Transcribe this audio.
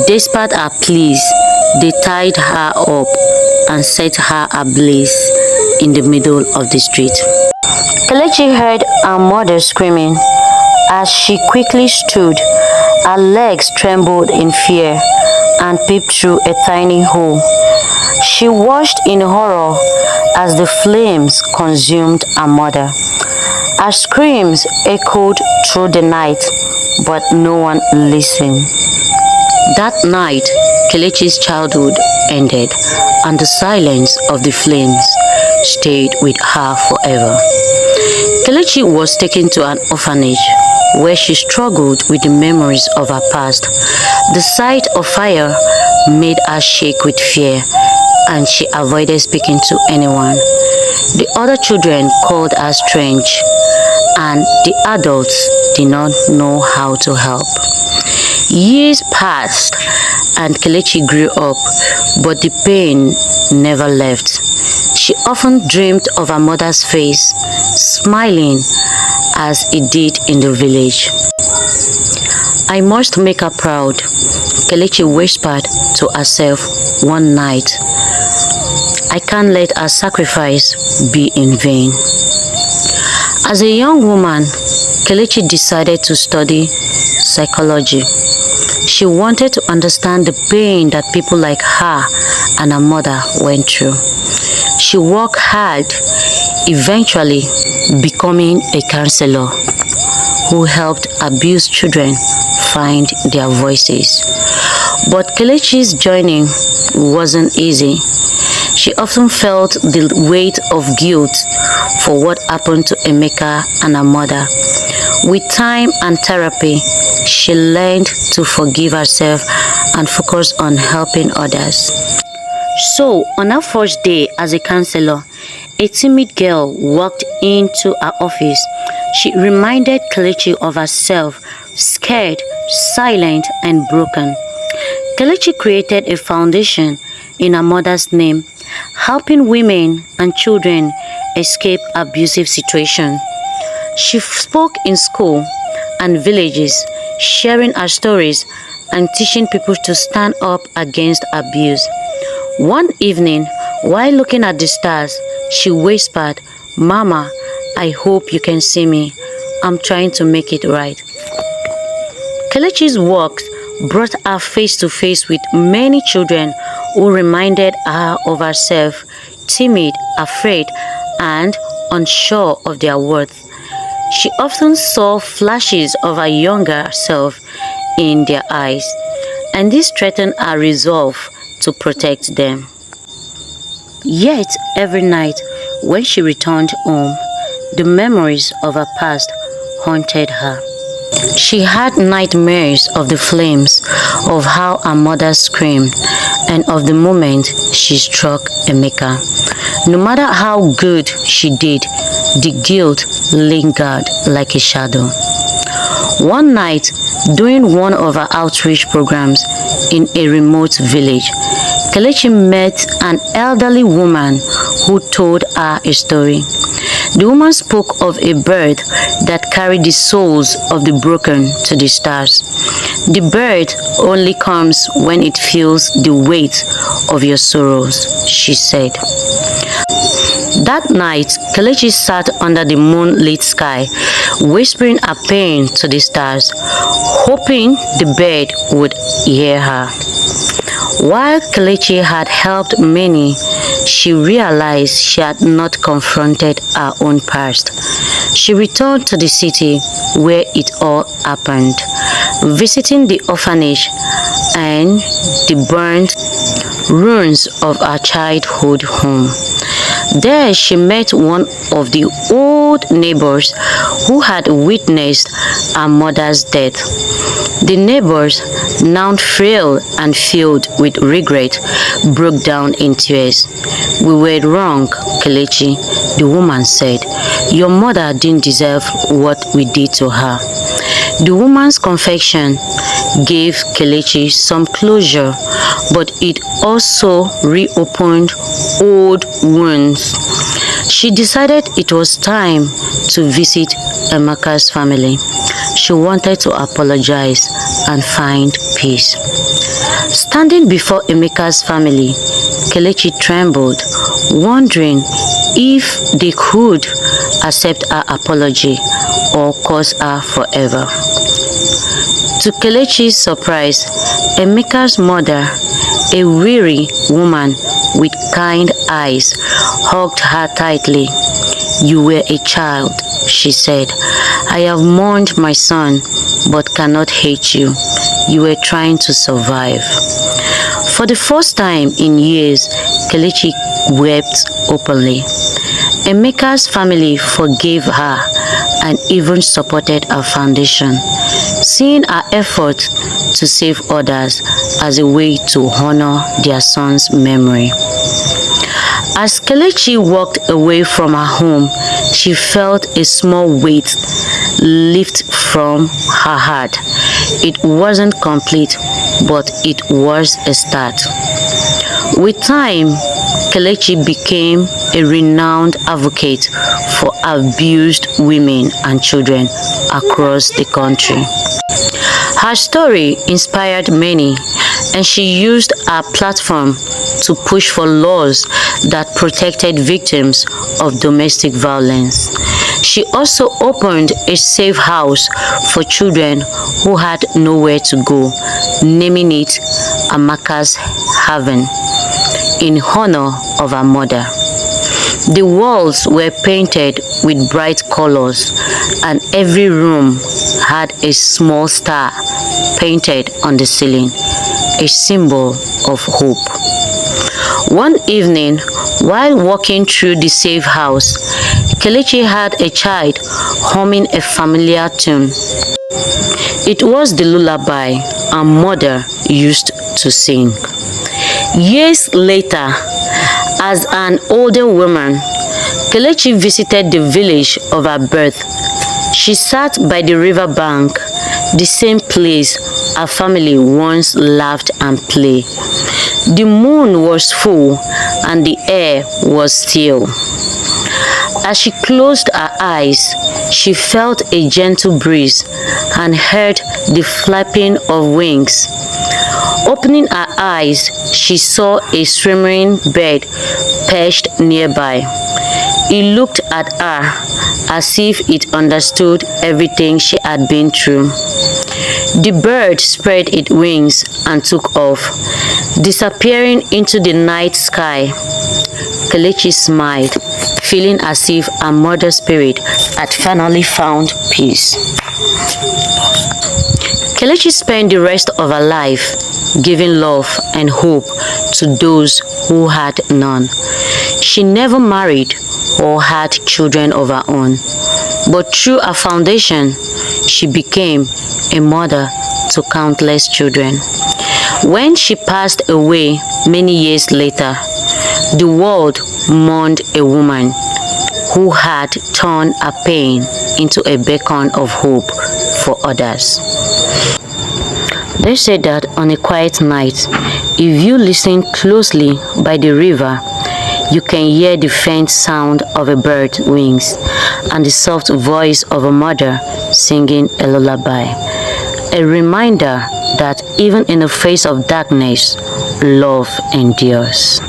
Despite her pleas, they tied her up and set her ablaze in the middle of the street. Kelechi heard her mother screaming. As she quickly stood, her legs trembled in fear and peeped through a tiny hole. She watched in horror as the flames consumed her mother. Her screams echoed through the night, but no one listened. That night, Kelechi's childhood ended, and the silence of the flames stayed with her forever. Kelechi was taken to an orphanage where she struggled with the memories of her past. The sight of fire made her shake with fear, and she avoided speaking to anyone. The other children called her strange, and the adults did not know how to help. Years passed, and Kelechi grew up, but the pain never left. She often dreamed of her mother's face, smiling as it did in the village. I must make her proud, Kelechi whispered to herself one night. I can't let her sacrifice be in vain. As a young woman, Kelechi decided to study psychology. She wanted to understand the pain that people like her and her mother went through. She worked hard, eventually becoming a counselor who helped abused children find their voices. But Kelechi's journey wasn't easy. She often felt the weight of guilt for what happened to Emeka and her mother. With time and therapy, she learned to forgive herself and focus on helping others. So, on her first day as a counselor, a timid girl walked into her office. She reminded Kelechi of herself, scared, silent, and broken. Kelechi created a foundation in her mother's name, helping women and children escape abusive situations. She spoke in school and villages, sharing her stories and teaching people to stand up against abuse. One evening, while looking at the stars, she whispered, "Mama, I hope you can see me. I'm trying to make it right." Kelechi's work brought her face to face with many children who reminded her of herself, timid, afraid, and unsure of their worth. She often saw flashes of her younger self in their eyes, and this strengthened her resolve to protect them. Yet, every night when she returned home, the memories of her past haunted her. She had nightmares of the flames, of how her mother screamed, and of the moment she struck Emeka. No matter how good she did, the guilt lingered like a shadow. One night, during one of her outreach programs in a remote village, Kelechi met an elderly woman who told her a story. The woman spoke of a bird that carried the souls of the broken to the stars. The bird only comes when it feels the weight of your sorrows, she said. That night, Kelechi sat under the moonlit sky, whispering her pain to the stars, hoping the bird would hear her. While Kelechi had helped many, she realized she had not confronted her own past. She returned to the city where it all happened, visiting the orphanage and the burnt ruins of her childhood home. There she met one of the old neighbors who had witnessed her mother's death. The neighbors, now frail and filled with regret, broke down in tears. "We were wrong, Kelechi," the woman said. "Your mother didn't deserve what we did to her." The woman's confession gave Kelechi some closure, but it also reopened old wounds. She decided it was time to visit Emeka's family. She wanted to apologize and find peace. Standing before Emeka's family, Kelechi trembled, wondering if they could accept her apology or curse her forever. To Kelechi's surprise, Emeka's mother, a weary woman with kind eyes, hugged her tightly. "You were a child," she said. "I have mourned my son, but cannot hate you. You were trying to survive." For the first time in years, Kelechi wept openly. Emeka's family forgave her and even supported her foundation, seeing her effort to save others as a way to honor their son's memory. As Kelechi walked away from her home, she felt a small weight lift from her heart. It wasn't complete, but it was a start. With time, Kelechi became a renowned advocate for abused women and children across the country. Her story inspired many, and she used her platform to push for laws that protected victims of domestic violence. She also opened a safe house for children who had nowhere to go, naming it Amaka's Haven, in honor of her mother. The walls were painted with bright colors, and every room had a small star painted on the ceiling, a symbol of hope. One evening, while walking through the safe house, Kelechi heard a child humming a familiar tune. It was the lullaby her mother used to sing. Years later, as an older woman, Kelechi visited the village of her birth. She sat by the river bank, the same place her family once laughed and played. The moon was full and the air was still. As she closed her eyes, she felt a gentle breeze and heard the flapping of wings. Opening her eyes, she saw a swimming bird perched nearby. It looked at her as if it understood everything she had been through. The bird spread its wings and took off, disappearing into the night sky. Kelechi smiled, feeling as if her mother's spirit had finally found peace. Kelechi spent the rest of her life giving love and hope to those who had none. She never married or had children of her own, but through her foundation, she became a mother to countless children. When she passed away many years later, the world mourned a woman who had turned her pain into a beacon of hope for others. They said that on a quiet night, if you listen closely by the river, you can hear the faint sound of a bird's wings and the soft voice of a mother singing a lullaby. A reminder that even in the face of darkness, love endures.